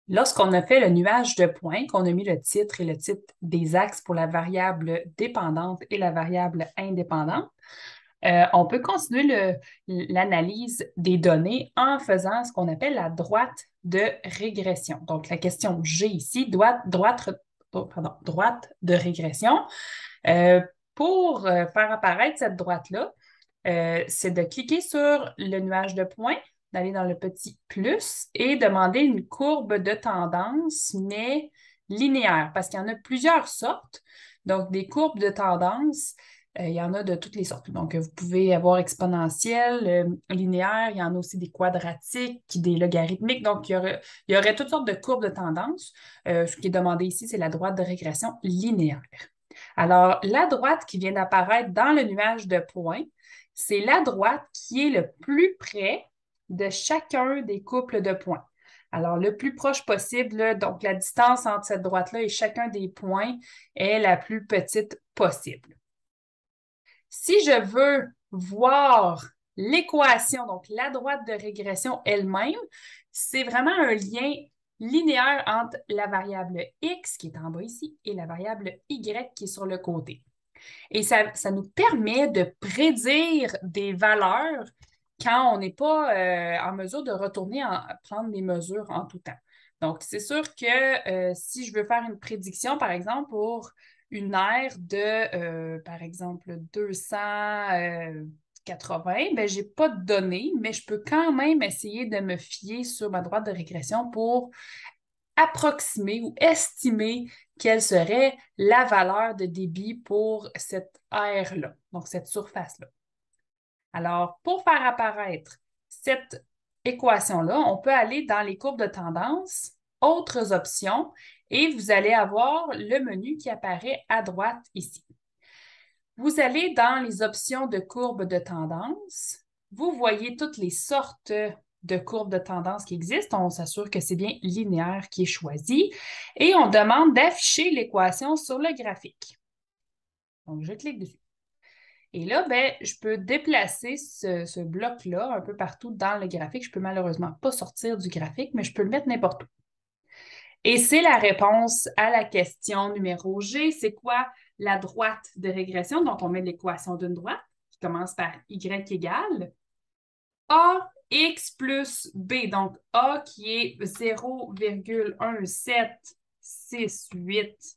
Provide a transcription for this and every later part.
Lorsqu'on a fait le nuage de points, qu'on a mis le titre et le titre des axes pour la variable dépendante et la variable indépendante, on peut continuer l'analyse des données en faisant ce qu'on appelle la droite de régression. Donc, la question G ici, droite de régression. Euh, pour faire apparaître cette droite-là, c'est de cliquer sur le nuage de points, d'aller dans le petit plus et demander une courbe de tendance, mais linéaire, parce qu'il y en a plusieurs sortes. Donc, des courbes de tendance, il y en a de toutes les sortes. Donc, vous pouvez avoir exponentielle, linéaire, il y en a aussi des quadratiques, des logarithmiques. Donc, il y aurait toutes sortes de courbes de tendance. Ce qui est demandé ici, c'est la droite de régression linéaire. Alors, la droite qui vient d'apparaître dans le nuage de points, c'est la droite qui est le plus près de chacun des couples de points. Alors, le plus proche possible, là, donc la distance entre cette droite-là et chacun des points est la plus petite possible. Si je veux voir l'équation, donc la droite de régression elle-même, c'est vraiment un lien linéaire entre la variable x qui est en bas ici et la variable y qui est sur le côté. Et ça nous permet de prédire des valeurs quand on n'est pas en mesure de retourner prendre des mesures en tout temps. Donc, c'est sûr que si je veux faire une prédiction, par exemple, pour une aire de, par exemple, 280, ben, je n'ai pas de données, mais je peux quand même essayer de me fier sur ma droite de régression pour approximer ou estimer quelle serait la valeur de débit pour cette aire-là, donc cette surface-là. Alors, pour faire apparaître cette équation-là, on peut aller dans les courbes de tendance, autres options, et vous allez avoir le menu qui apparaît à droite ici. Vous allez dans les options de courbes de tendance. Vous voyez toutes les sortes de courbes de tendance qui existent. On s'assure que c'est bien linéaire qui est choisi et on demande d'afficher l'équation sur le graphique. Donc, je clique dessus. Et là, ben, je peux déplacer ce bloc-là un peu partout dans le graphique. Je ne peux malheureusement pas sortir du graphique, mais je peux le mettre n'importe où. Et c'est la réponse à la question numéro G. C'est quoi la droite de régression? Donc, on met l'équation d'une droite qui commence par y égale ax plus b. Donc, a qui est 0,1768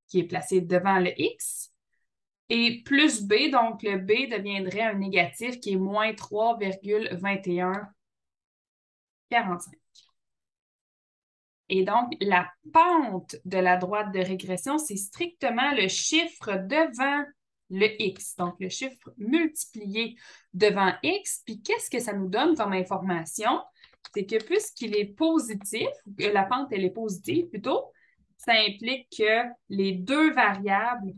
qui est placé devant le x. Et plus b, donc le b deviendrait un négatif qui est moins 3,2145. Et donc, la pente de la droite de régression, c'est strictement le chiffre devant le x, donc le chiffre multiplié devant x. Puis qu'est-ce que ça nous donne comme information? C'est que puisqu'il est positif, que la pente elle est positive plutôt, ça implique que les deux variables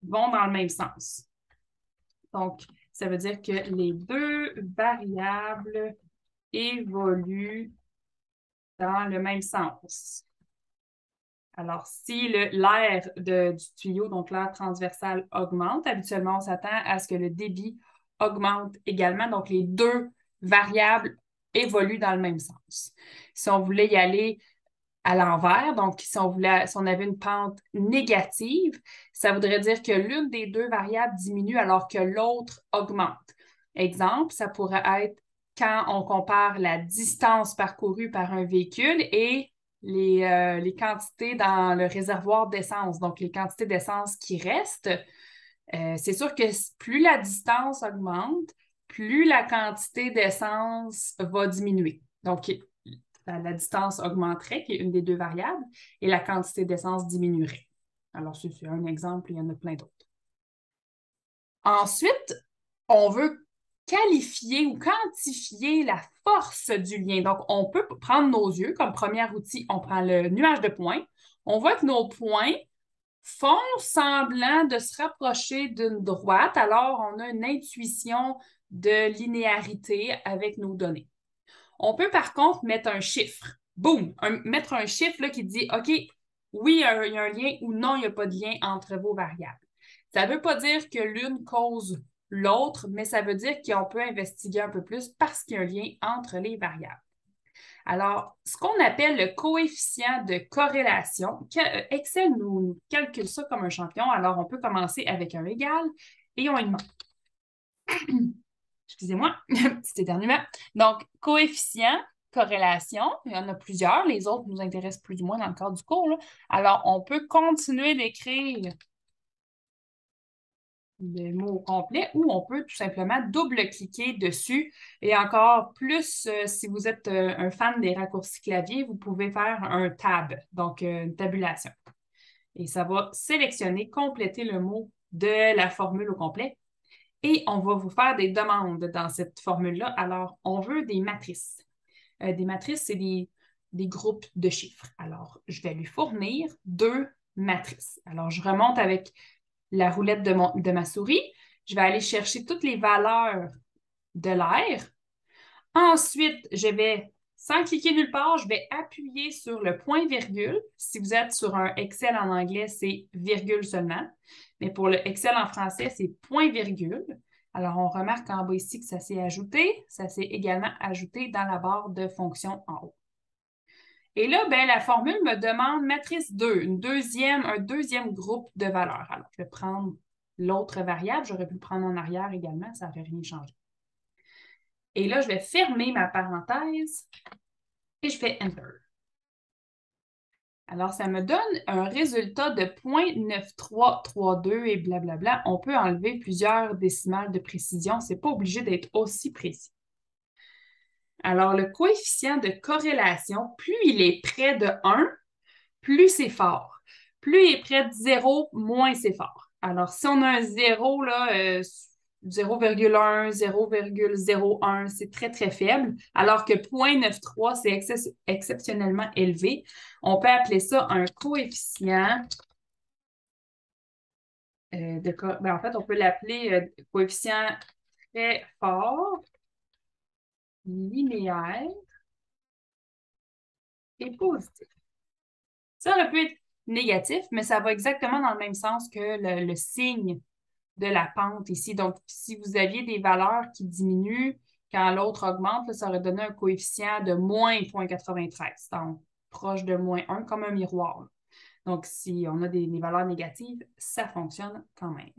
vont dans le même sens. Donc, ça veut dire que les deux variables évoluent dans le même sens. Alors, si l'air du tuyau, donc l'air transversal, augmente, habituellement, on s'attend à ce que le débit augmente également. Donc, les deux variables évoluent dans le même sens. Si on voulait y aller à l'envers, donc si on avait une pente négative, ça voudrait dire que l'une des deux variables diminue alors que l'autre augmente. Exemple, ça pourrait être quand on compare la distance parcourue par un véhicule et les quantités dans le réservoir d'essence, donc les quantités d'essence qui restent. C'est sûr que plus la distance augmente, plus la quantité d'essence va diminuer. Donc, la distance augmenterait, qui est une des deux variables, et la quantité d'essence diminuerait. Alors, c'est un exemple, il y en a plein d'autres. Ensuite, on veut qualifier ou quantifier la force du lien. Donc, on peut prendre nos yeux comme premier outil, on prend le nuage de points. On voit que nos points font semblant de se rapprocher d'une droite, alors on a une intuition de linéarité avec nos données. On peut par contre mettre un chiffre. Boum! Mettre un chiffre là, qui dit OK, oui, il y a un lien ou non, il n'y a pas de lien entre vos variables. Ça ne veut pas dire que l'une cause l'autre, mais ça veut dire qu'on peut investiguer un peu plus parce qu'il y a un lien entre les variables. Alors, ce qu'on appelle le coefficient de corrélation, Excel nous calcule ça comme un champion. Alors, on peut commencer avec un égal et on augmente. Excusez-moi, petit éternuement. Donc, coefficient, corrélation, il y en a plusieurs. Les autres nous intéressent plus ou moins dans le cadre du cours, là. Alors, on peut continuer d'écrire le mot complet ou on peut tout simplement double-cliquer dessus. Et encore plus, si vous êtes un fan des raccourcis clavier, vous pouvez faire un tab, donc une tabulation. Et ça va sélectionner, compléter le mot de la formule au complet. Et on va vous faire des demandes dans cette formule-là. Alors, on veut des matrices. Des matrices, c'est des groupes de chiffres. Alors, je vais lui fournir 2 matrices. Alors, je remonte avec la roulette de ma souris. Je vais aller chercher toutes les valeurs de l'air. Ensuite, je vais, sans cliquer nulle part, je vais appuyer sur le point-virgule. Si vous êtes sur un Excel en anglais, c'est virgule seulement. Mais pour le Excel en français, c'est point-virgule. Alors, on remarque en bas ici que ça s'est ajouté. Ça s'est également ajouté dans la barre de fonction en haut. Et là, ben, la formule me demande matrice 2, un deuxième groupe de valeurs. Alors, je vais prendre l'autre variable. J'aurais pu le prendre en arrière également, ça n'aurait rien changé. Et là, je vais fermer ma parenthèse et je fais Enter. Alors, ça me donne un résultat de 0.9332 et blablabla. On peut enlever plusieurs décimales de précision. Ce n'est pas obligé d'être aussi précis. Alors, le coefficient de corrélation, plus il est près de 1, plus c'est fort. Plus il est près de 0, moins c'est fort. Alors, si on a un 0, là, 0,1, 0,01, c'est très, très faible, alors que 0.93, c'est exceptionnellement élevé. On peut appeler ça un coefficient en fait, on peut l'appeler coefficient très fort, linéaire et positif. Ça aurait pu être négatif, mais ça va exactement dans le même sens que le signe de la pente ici. Donc, si vous aviez des valeurs qui diminuent quand l'autre augmente, là, ça aurait donné un coefficient de moins 0.93, donc proche de moins 1, comme un miroir, là. Donc, si on a des valeurs négatives, ça fonctionne quand même.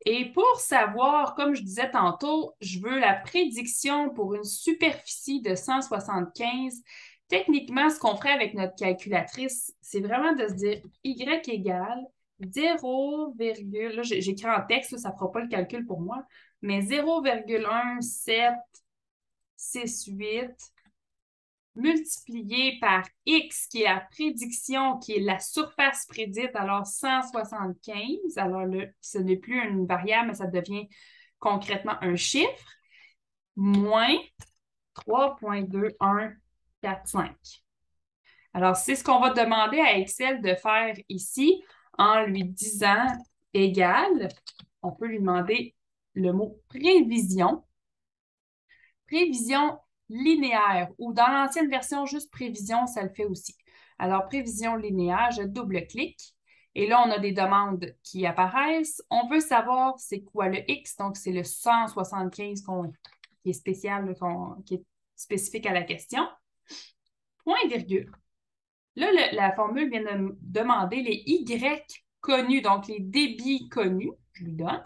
Et pour savoir, comme je disais tantôt, je veux la prédiction pour une superficie de 175. Techniquement, ce qu'on ferait avec notre calculatrice, c'est vraiment de se dire y égale 0, là, j'écris en texte, là, ça ne fera pas le calcul pour moi, mais 0,1768 multiplié par x, qui est la prédiction, qui est la surface prédite, alors 175. Alors, ce n'est plus une variable, mais ça devient concrètement un chiffre, moins 3,2145. Alors, c'est ce qu'on va demander à Excel de faire ici en lui disant égal. On peut lui demander le mot prévision. Prévision linéaire ou dans l'ancienne version, juste prévision, ça le fait aussi. Alors, prévision linéaire, je double-clique et là, on a des demandes qui apparaissent. On veut savoir c'est quoi le X, donc c'est le 175 qui est spécial, qui est spécifique à la question. Point virgule. Là, la formule vient de me demander les Y connus, donc les débits connus. Je lui donne.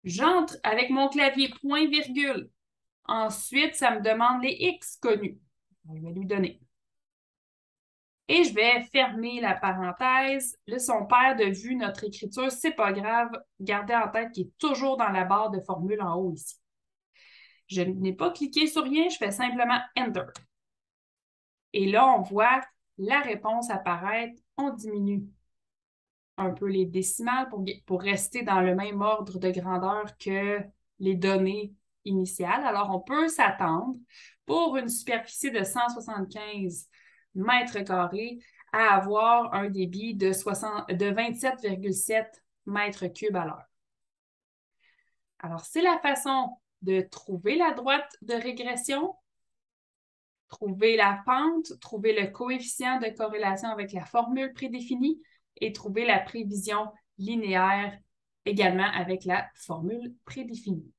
J'entre avec mon clavier point virgule. Ensuite, ça me demande les X connus. Je vais lui donner. Et je vais fermer la parenthèse. Là, si on perd de vue notre écriture, c'est pas grave. Gardez en tête qu'il est toujours dans la barre de formule en haut ici. Je n'ai pas cliqué sur rien, je fais simplement Enter. Et là, on voit la réponse apparaître. On diminue un peu les décimales pour rester dans le même ordre de grandeur que les données initiales. Alors, on peut s'attendre pour une superficie de 175 mètres carrés à avoir un débit de 27,7 mètres cubes à l'heure. Alors, c'est la façon de trouver la droite de régression, trouver la pente, trouver le coefficient de corrélation avec la formule prédéfinie et trouver la prévision linéaire également avec la formule prédéfinie.